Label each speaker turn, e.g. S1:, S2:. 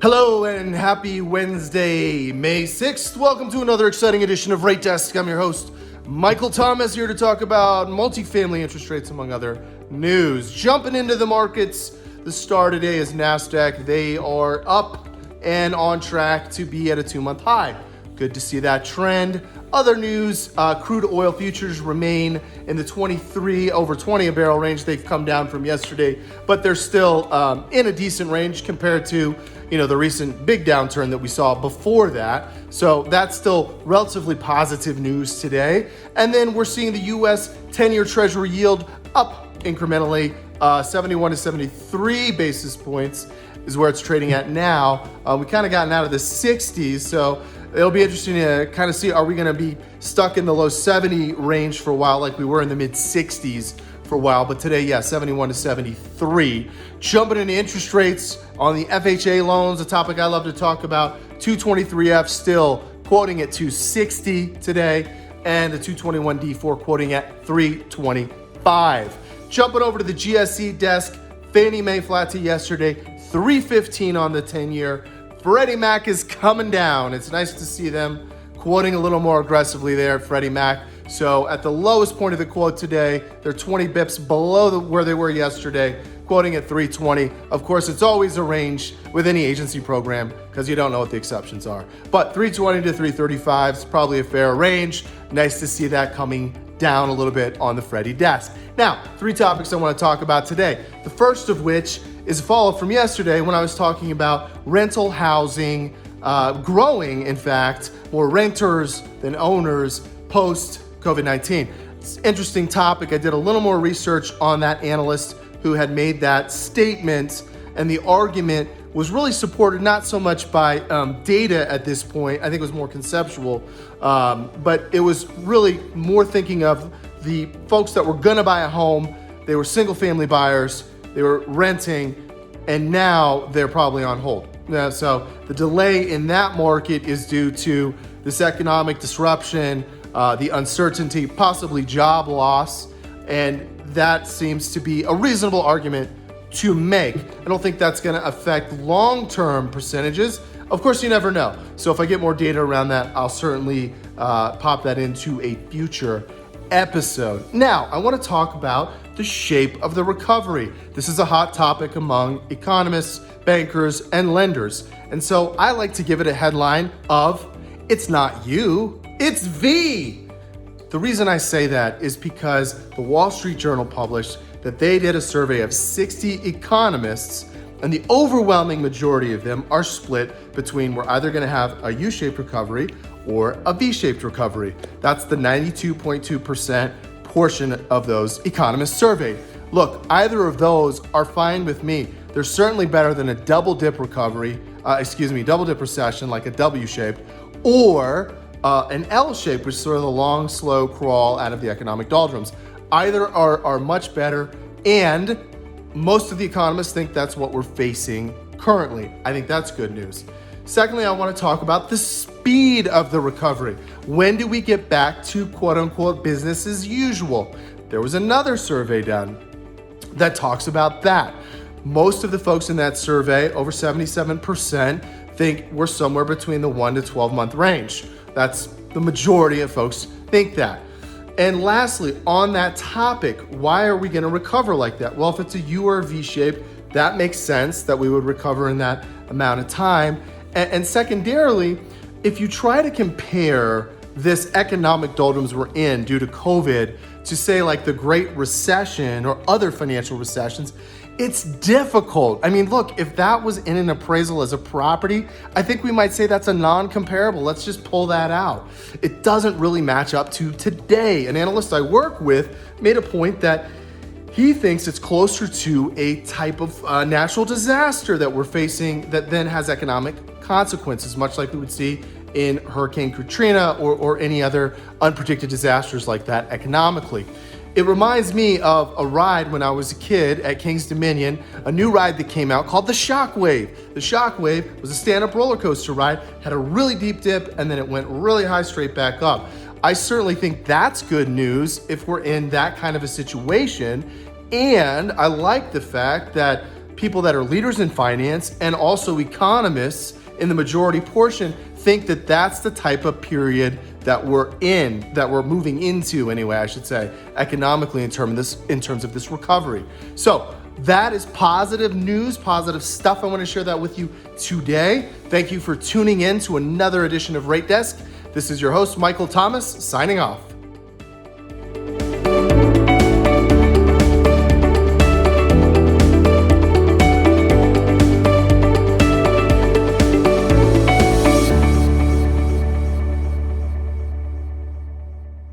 S1: Hello and happy Wednesday, May 6th. Welcome to another exciting edition of Rate Desk. I'm your host, Michael Thomas, here to talk about multifamily interest rates, among other news. Jumping into the markets, the star today is Nasdaq. They are up and on track to be at a 2-month high. Good to see that trend. Other news, crude oil futures remain in the 23 over 20 a barrel range. They've come down from yesterday, but they're still in a decent range compared to the recent big downturn that we saw before that. So that's still relatively positive news today. And then we're seeing the US 10-year Treasury yield up incrementally, 71 to 73 basis points is where it's trading at now. We kind of gotten out of the 60s, so it'll be interesting to kind of see, are we going to be stuck in the low 70 range for a while like we were in the mid 60s for a while? But today, 71 to 73. Jumping into interest rates on the FHA loans, a topic I love to talk about. 223F still quoting at 260 today, and the 221D4 quoting at 325. Jumping over to the GSE desk, Fannie Mae flat to yesterday, 315 on the 10-year. Freddie Mac is coming down. It's nice to see them quoting a little more aggressively there, Freddie Mac. So at the lowest point of the quote today, they're 20 bips below where they were yesterday, quoting at 320. Of course, it's always a range with any agency program because you don't know what the exceptions are. But 320 to 335 is probably a fair range. Nice to see that coming down a little bit on the Freddie desk. Now, 3 topics I want to talk about today. The first of which is a follow-up from yesterday when I was talking about rental housing growing, in fact, more renters than owners post-COVID-19. It's an interesting topic. I did a little more research on that analyst who had made that statement, and the argument was really supported not so much by data at this point. I think it was more conceptual, but it was really more thinking of the folks that were gonna buy a home. They were single-family buyers, they were renting, and now they're probably on hold. So the delay in that market is due to this economic disruption, the uncertainty, possibly job loss, and that seems to be a reasonable argument to make. I don't think that's going to affect long-term percentages. Of course, you never know. So if I get more data around that, I'll certainly pop that into a future episode. Now, I want to talk about the shape of the recovery. This is a hot topic among economists, bankers, and lenders. And so I like to give it a headline of, it's not U, it's V. The reason I say that is because the Wall Street Journal published that they did a survey of 60 economists, and the overwhelming majority of them are split between we're either going to have a U-shaped recovery or a V-shaped recovery. That's the 92.2% portion of those economists surveyed. Look, either of those are fine with me. They're certainly better than a double dip recovery, double dip recession like a W-shaped, or an L-shape, which is sort of the long, slow crawl out of the economic doldrums. Either are much better, and most of the economists think that's what we're facing currently. I think that's good news. Secondly, I want to talk about the speed of the recovery. When do we get back to quote unquote business as usual? There was another survey done that talks about that. Most of the folks in that survey, over 77%, think we're somewhere between the 1 to 12 month range. That's the majority of folks think that. And lastly, on that topic, why are we going to recover like that? Well, if it's a U or a V shape, that makes sense that we would recover in that amount of time. And secondarily, if you try to compare this economic doldrums we're in due to COVID to say like the Great Recession or other financial recessions, it's difficult. I mean, look, if that was in an appraisal as a property, I think we might say that's a non-comparable. Let's just pull that out. It doesn't really match up to today. An analyst I work with made a point that he thinks it's closer to a type of natural disaster that we're facing that then has economic consequences, much like we would see in Hurricane Katrina or any other unpredicted disasters like that economically. It reminds me of a ride when I was a kid at King's Dominion, a new ride that came out called the Shockwave. The Shockwave was a stand-up roller coaster ride, had a really deep dip, and then it went really high straight back up. I certainly think that's good news if we're in that kind of a situation. And I like the fact that people that are leaders in finance and also economists in the majority portion think that that's the type of period that we're moving into anyway, I should say, economically in terms of this recovery. So that is positive news, positive stuff. I want to share that with you today. Thank you for tuning in to another edition of Rate Desk. This is your host, Michael Thomas, signing off.